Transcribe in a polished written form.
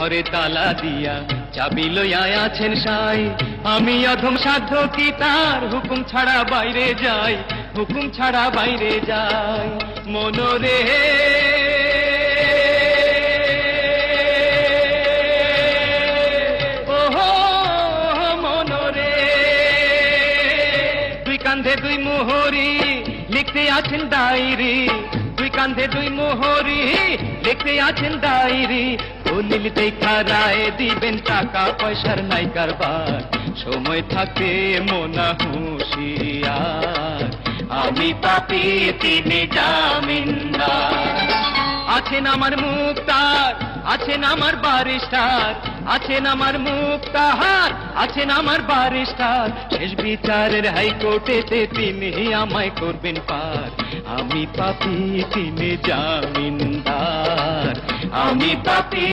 ঘরে তালা দিয়া চাবি লইয়া আছেন সাই। আমি অধম সাধ্য কি তার হুকুম ছাড়া বাইরে যাই, হুকুম ছাড়া বাইরে যাই। মনরে ওহো মনরে, দুই কান্ধে দুই মোহরি লিখতে আছেন ডায়েরি, দুই কান্ধে দুই মোহরি লিখতে আছেন ডায়েরি। দলিল দেখা রায় দিবেন, টাকা পয়সার নাই কারবার, সময় থাকতে মোনা হুঁশিয়ার। আমি পাপী তিনি জামিনদার। আছেন আমার মুক্তার, আছেন আমার বারিস্টার, আছেন আমার মুক্তার, আছেন আমার বারিস্টার। শেষ বিচারের হাইকোর্টেতে তিনি আমায় করবেন পার। আমি পাপী তিনি জামিনদার, আমি পাপী।